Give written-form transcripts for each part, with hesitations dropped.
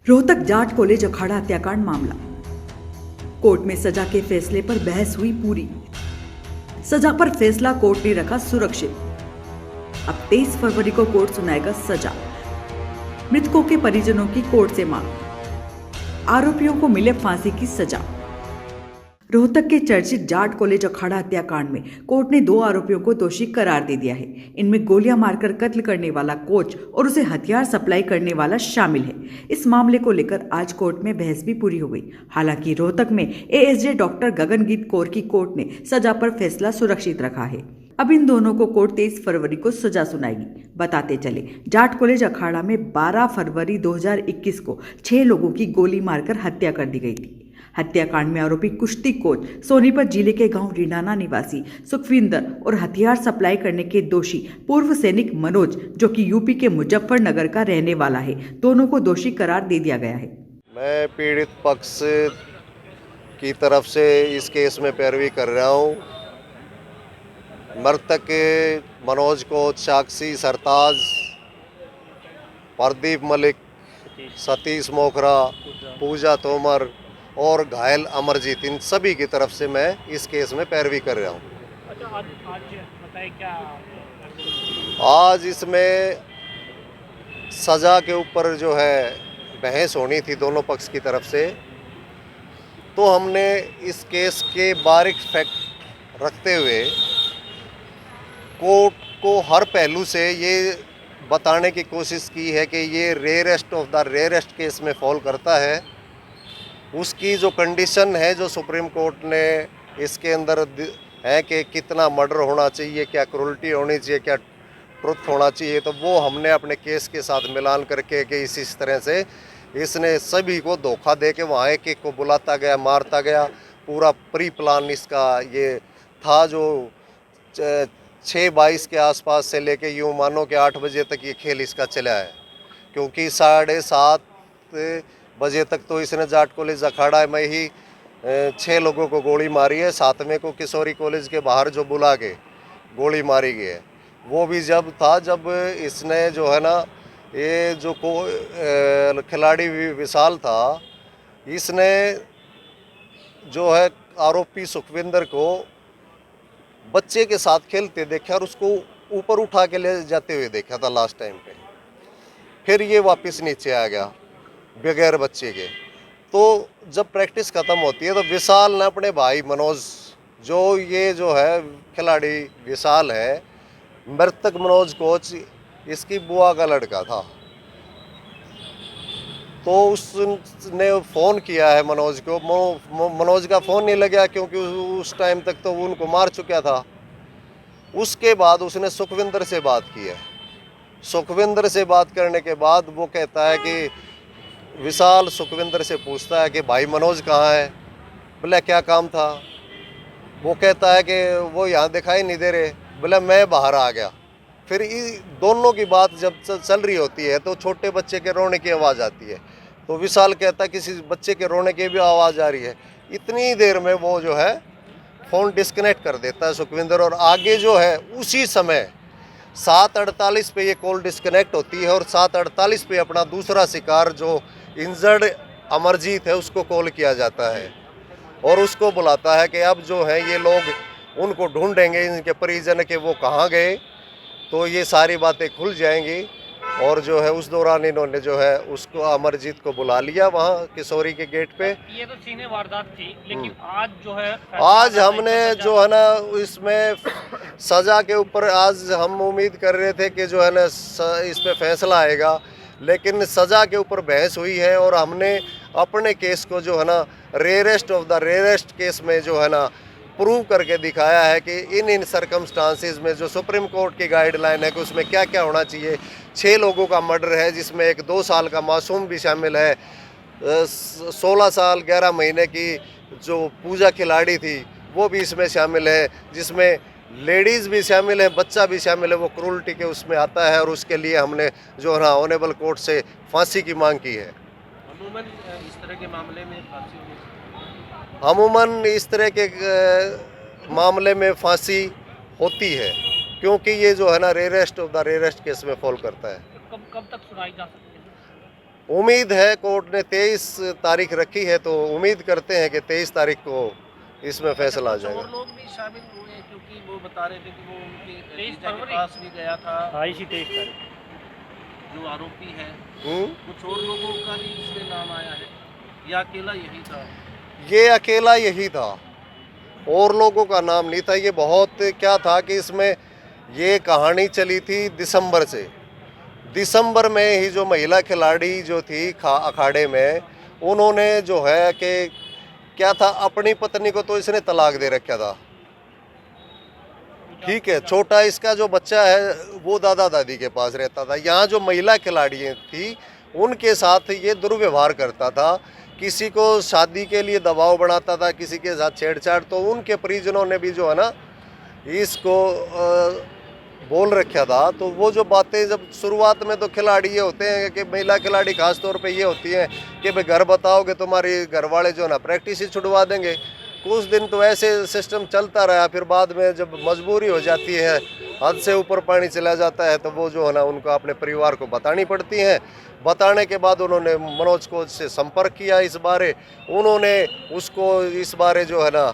Rohtak Jat college अखाड़ा हत्याकांड मामला। Court में सजा के फैसले पर बहस हुई पूरी। सजा पर फैसला कोर्ट ने रखा सुरक्षित। अब 23 फरवरी को कोर्ट सुनाएगा सजा। मृतकों के परिजनों की कोर्ट से मांग। आरोपियों को मिले फांसी की सजा। रोहतक के चर्चित जाट कॉलेज अखाड़ा हत्याकांड में कोर्ट ने 2 आरोपियों को दोषी करार दे दिया है। इनमें गोलियां मारकर कत्ल करने वाला कोच और उसे हथियार सप्लाई करने वाला शामिल है। इस मामले को लेकर आज कोर्ट में बहस भी पूरी हो गई। हालांकि रोहतक में एएसजे डॉक्टर गगनजीत कौर की कोर्ट ने सजा पर फैसला सुरक्षित रखा है। अब इन दोनों को कोर्ट 23 फरवरी को सजा सुनाएगी। बताते चले, जाट कॉलेज अखाड़ा में 12 फरवरी 2021 को 6 लोगों की गोली मारकर हत्या कर दी गई थी। हत्याकांड में आरोपी कुश्ती कोच, सोनीपत जिले के गांव रिनाना निवासी सुखविंदर और हथियार सप्लाई करने के दोषी पूर्व सैनिक मनोज, जो कि यूपी के मुजफ्फरनगर का रहने वाला है, दोनों को दोषी करार दे दिया गया है। मैं पीड़ित पक्ष की तरफ से इस केस में पैरवी कर रहा हूँ। मृतक मनोज कोच, साक्षी सरताज, प्रदीप मलिक, सतीश मोखरा, पूजा तोमर और घायल अमरजीत, इन सभी की तरफ से मैं इस केस में पैरवी कर रहा हूँ। अच्छा, आज बताइए क्या? आज इसमें सज़ा के ऊपर जो है बहस होनी थी दोनों पक्ष की तरफ से, तो हमने इस केस के बारीक फैक्ट रखते हुए कोर्ट को हर पहलू से ये बताने की कोशिश की है कि ये rarest of the rarest case में फॉल करता है। उसकी जो कंडीशन है, जो सुप्रीम कोर्ट ने इसके अंदर है कि कितना मर्डर होना चाहिए, क्या क्रूरल्टी होनी चाहिए, क्या ट्रुथ होना चाहिए, तो वो हमने अपने केस के साथ मिलान करके कि इस तरह से इसने सभी को धोखा दे के वहाँ एक को बुलाता गया, मारता गया। पूरा प्री प्लान इसका ये था, जो 6:22 के आसपास से लेके यूँ मानो कि 8 बजे तक ये खेल इसका चला है, क्योंकि 7:30 बजे तक तो इसने जाट कॉलेज अखाड़ा में ही 6 लोगों को गोली मारी है। 7वें को किशोरी कॉलेज के बाहर जो बुला के गोली मारी गई है, वो भी जब इसने जो है ना, ये जो खिलाड़ी विशाल था, इसने जो है आरोपी सुखविंदर को बच्चे के साथ खेलते देखा और उसको ऊपर उठा के ले जाते हुए देखा था लास्ट टाइम पे। फिर ये वापस नीचे आ गया बगैर बच्चे के। तो जब प्रैक्टिस ख़त्म होती है तो विशाल ने अपने भाई मनोज, जो ये जो है खिलाड़ी विशाल है, मृतक मनोज कोच इसकी बुआ का लड़का था, तो उसने फ़ोन किया है मनोज को। मनोज का फ़ोन नहीं लगा, क्योंकि उस टाइम तक तो वो उनको मार चुका था। उसके बाद उसने सुखविंदर से बात की है। सुखविंदर से बात करने के बाद वो कहता है कि विशाल सुखविंदर से पूछता है कि भाई मनोज कहाँ है। बोले क्या काम था? वो कहता है कि वो यहाँ दिखाई नहीं दे रहे। बोले मैं बाहर आ गया। फिर दोनों की बात जब चल रही होती है तो छोटे बच्चे के रोने की आवाज़ आती है, तो विशाल कहता है किसी बच्चे के रोने की भी आवाज़ आ रही है। इतनी देर में वो जो है फ़ोन डिस्कनेक्ट कर देता है सुखविंदर, और आगे जो है उसी समय 7:48 पे ये कॉल डिस्कनेक्ट होती है और 7:48 पे अपना दूसरा शिकार जो इंजर्ड अमरजीत है उसको कॉल किया जाता है और उसको बुलाता है कि अब जो है ये लोग उनको ढूंढेंगे, इनके परिजन के वो कहाँ गए, तो ये सारी बातें खुल जाएंगी। और जो है उस दौरान इन्होंने जो है उसको अमरजीत को बुला लिया वहाँ किशोरी के गेट पे। ये तो सीने वारदात थी, लेकिन आज जो है आज हमने जो है ना इसमें सज़ा के ऊपर आज हम उम्मीद कर रहे थे कि जो है ना इस पे फैसला आएगा, लेकिन सज़ा के ऊपर बहस हुई है और हमने अपने केस को जो है ना rarest of the rarest case में जो है ना प्रूव करके दिखाया है कि इन सर्कमस्टांसिस में जो सुप्रीम कोर्ट की गाइडलाइन है कि उसमें क्या क्या होना चाहिए। 6 लोगों का मर्डर है, जिसमें एक 2 साल का मासूम भी शामिल है। 16 साल 11 महीने की जो पूजा खिलाड़ी थी वो भी इसमें शामिल है, जिसमें लेडीज़ भी शामिल है, बच्चा भी शामिल है। वो क्रूरल्टी के उसमें आता है और उसके लिए हमने जो है ना ऑनेबल कोर्ट से फांसी की मांग की है। अमूमन इस तरह के मामले में फांसी होनी चाहिए। अमूमन इस तरह के मामले में फांसी होती है, क्योंकि ये जो है ना rarest of the rarest case में फॉल करता है। कब तक सुनाई जा सकती है? उम्मीद है, कोर्ट ने 23 तारीख रखी है तो उम्मीद करते हैं कि 23 तारीख को इसमें फैसला आ कुछ जाएगा। और लोग भी शामिल हुए क्योंकि वो बता रहे थे कि वो उनके जीजा के पास भी गया था। आई सी 23 तारीख। जो आरोपी है हम्म? कुछ और लोगों का भी इसमें नाम आया है या अकेला यही था? ये अकेला यही था, और लोगों का नाम नहीं था। ये बहुत क्या था कि इसमें ये कहानी चली थी दिसंबर से। दिसंबर में ही जो महिला खिलाड़ी जो थी अखाड़े में, उन्होंने जो है कि क्या था, अपनी पत्नी को तो इसने तलाक दे रखा था। ठीक है, छोटा इसका जो बच्चा है वो दादा दादी के पास रहता था। यहाँ जो महिला खिलाड़ी थी उनके साथ ये दुर्व्यवहार करता था, किसी को शादी के लिए दबाव बनाता था, किसी के साथ छेड़छाड़। तो उनके परिजनों ने भी जो है ना इसको बोल रखा था। तो वो जो बातें जब शुरुआत में तो खिलाड़ी ये होते हैं कि महिला खिलाड़ी खास तौर पे ये होती हैं कि भाई घर बताओगे तुम्हारी घर वाले जो है ना प्रैक्टिस ही छुड़वा देंगे। कुछ दिन तो ऐसे सिस्टम चलता रहा, फिर बाद में जब मजबूरी हो जाती है, हद से ऊपर पानी चला जाता है, तो वो जो है ना उनको अपने परिवार को बतानी पड़ती हैं। बताने के बाद उन्होंने मनोज कोच से संपर्क किया इस बारे। उन्होंने उसको इस बारे जो है ना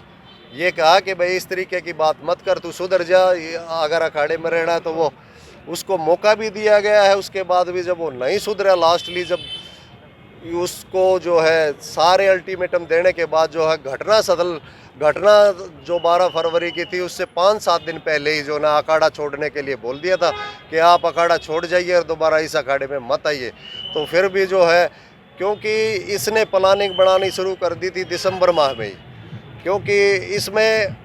ये कहा कि भाई इस तरीके की बात मत कर, तू सुधर जा, अगर अखाड़े में रहना है तो वो उसको मौका भी दिया गया है। उसके बाद भी जब वो नहीं सुधरा, लास्टली जब उसको जो है सारे अल्टीमेटम देने के बाद जो है घटना जो 12 फरवरी की थी उससे 5-7 दिन पहले ही जो ना अखाड़ा छोड़ने के लिए बोल दिया था कि आप अखाड़ा छोड़ जाइए और दोबारा इस अखाड़े में मत आइए। तो फिर भी जो है, क्योंकि इसने प्लानिंग बनानी शुरू कर दी थी दिसंबर माह में ही, क्योंकि इसमें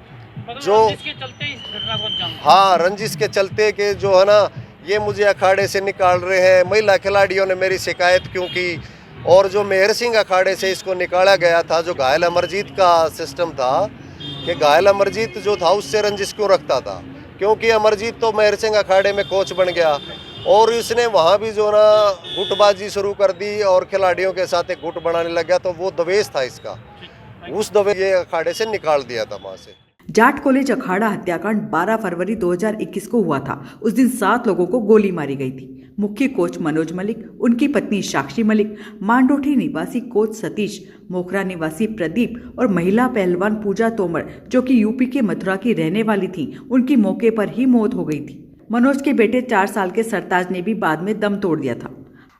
जो चलते इस घटना को अंजाम, हाँ रंजिश के चलते कि जो है ना ये मुझे अखाड़े से निकाल रहे हैं। महिला खिलाड़ियों ने मेरी शिकायत क्यों की, और जो मेहर सिंह अखाड़े से इसको निकाला गया था, जो घायल अमरजीत का सिस्टम था कि घायल अमरजीत जो था उससे रंजिश क्यों रखता था, क्योंकि अमरजीत तो मेहर सिंह अखाड़े में कोच बन गया और इसने वहाँ भी जो ना गुटबाजी शुरू कर दी और खिलाड़ियों के साथ एक गुट बनाने लग गया। तो वो दवेश था इसका, उस दवेश ये अखाड़े से निकाल दिया था वहाँ से। जाट कॉलेज अखाड़ा हत्याकांड 12 फरवरी 2021 को हुआ था। उस दिन 7 लोगों को गोली मारी गई थी। मुख्य कोच मनोज मलिक, उनकी पत्नी साक्षी मलिक, मांडोठी निवासी कोच सतीश, मोखरा निवासी प्रदीप और महिला पहलवान पूजा तोमर जो कि यूपी के मथुरा की रहने वाली थी, उनकी मौके पर ही मौत हो गई थी। मनोज के बेटे 4 साल के सरताज ने भी बाद में दम तोड़ दिया था।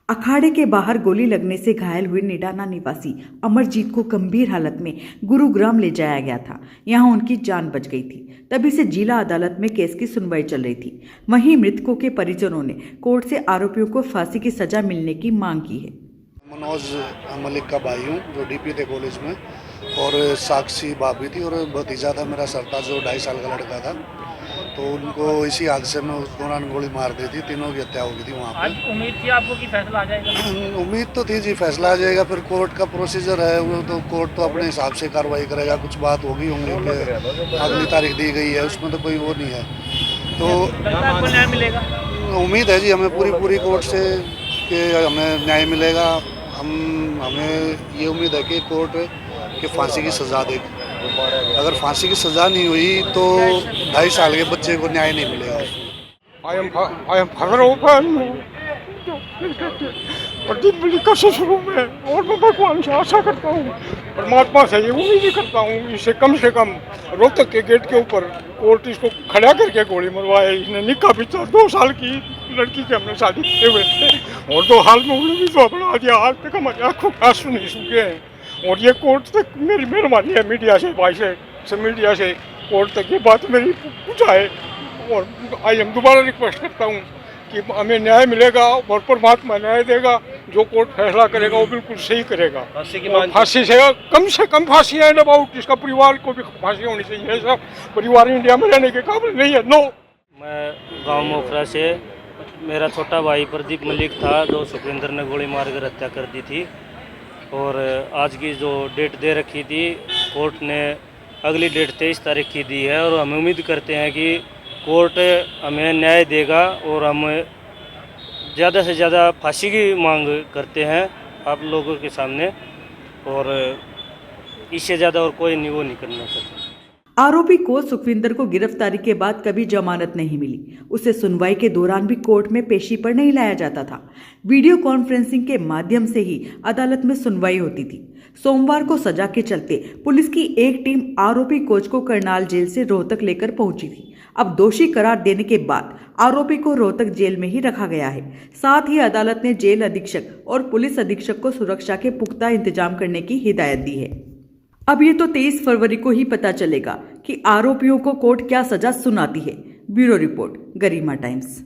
अखाड़े के बाहर गोली लगने से घायल हुए निडाना निवासी अमरजीत को गंभीर हालत में गुरुग्राम ले जाया गया था। यहां उनकी जान बच गई थी। तभी से जिला अदालत में केस की सुनवाई चल रही थी। वहीं मृतकों के परिजनों ने कोर्ट से आरोपियों को फांसी की सजा मिलने की मांग की है। मनोज मलिक का भाई हूँ जो डीपी थे कॉलेज में, और साक्षी भाभी थी और भतीजा था मेरा सरताज जो 2.5 साल का लड़का था। तो उनको इसी हादसे में उस दौरान गोली मार दी थी। तीनों की हत्या हो गई थी वहाँ पे। आज उम्मीद थी आपको कि फैसला आ जाएगा? उम्मीद तो थी जी फैसला आ जाएगा, फिर कोर्ट का प्रोसीजर है वो तो कोर्ट तो अपने हिसाब से कार्रवाई करेगा। कुछ बात होगी कि अगली तारीख दी गई है, उसमें तो कोई वो नहीं है। तो आपको न्याय मिलेगा? उम्मीद है जी हमें पूरी कोर्ट से कि हमें न्याय मिलेगा। हमें ये उम्मीद है कि कोर्ट कि फांसी की सज़ा देगी। अगर फांसी की सज़ा नहीं हुई तो 2.5 साल के बच्चे को न्याय नहीं मिलेगा। I am father of Pradeep Malik का ससुर हूँ मैं, और मैं भगवान से आशा करता हूँ, परमात्मा से ये उम्मीद करता हूँ इसे कम से कम रोहतक के गेट के ऊपर कोर्ट इसको खड़ा करके गोली मरवाए। इसने निकाह भी 2 साल की लड़की के हमने शादी किए हुए थे और 2 हाल में उन्होंने भी तो बना दिया। आज तक हमारे आँखों के आंसू नहीं सूखे हैं और ये कोर्ट तक मेरी मेहरबानी है मीडिया से, भाई से मीडिया से कोर्ट तक ये बात मेरी पहुँचाए। और आई हम दोबारा रिक्वेस्ट करता हूँ कि हमें न्याय मिलेगा और परमात्मा न्याय देगा। जो कोर्ट फैसला करेगा वो बिल्कुल सही करेगा। फांसी से कम फांसी एंड अबाउट, इसका परिवार को भी फांसी होनी चाहिए। सब परिवार इंडिया में रहने के काबिल नहीं है। नो, मैं गांव मोखरा से, मेरा छोटा भाई प्रदीप मलिक था जो सुखविंदर ने गोली मारकर हत्या कर दी थी। और आज की जो डेट दे रखी थी कोर्ट ने, अगली डेट 23 तारीख की दी है और हम उम्मीद करते हैं कि कोर्ट हमें न्याय देगा और हम ज़्यादा से ज़्यादा फांसी की मांग करते हैं आप लोगों के सामने, और इससे ज़्यादा और कोई नहीं वो नहीं करना चाहता। आरोपी को सुखविंदर को गिरफ्तारी के बाद कभी जमानत नहीं मिली। उसे सुनवाई के दौरान भी कोर्ट में पेशी पर नहीं लाया जाता था। वीडियो कॉन्फ्रेंसिंग के माध्यम से ही अदालत में सुनवाई होती थी। सोमवार को सजा के चलते पुलिस की एक टीम आरोपी कोच को करनाल जेल से रोहतक लेकर पहुंची थी। अब दोषी करार देने के बाद आरोपी को रोहतक जेल में ही रखा गया है। साथ ही अदालत ने जेल अधीक्षक और पुलिस अधीक्षक को सुरक्षा के पुख्ता इंतजाम करने की हिदायत दी है। अब ये तो 23 फरवरी को ही पता चलेगा कि आरोपियों को कोर्ट क्या सजा सुनाती है। ब्यूरो रिपोर्ट, गरिमा टाइम्स।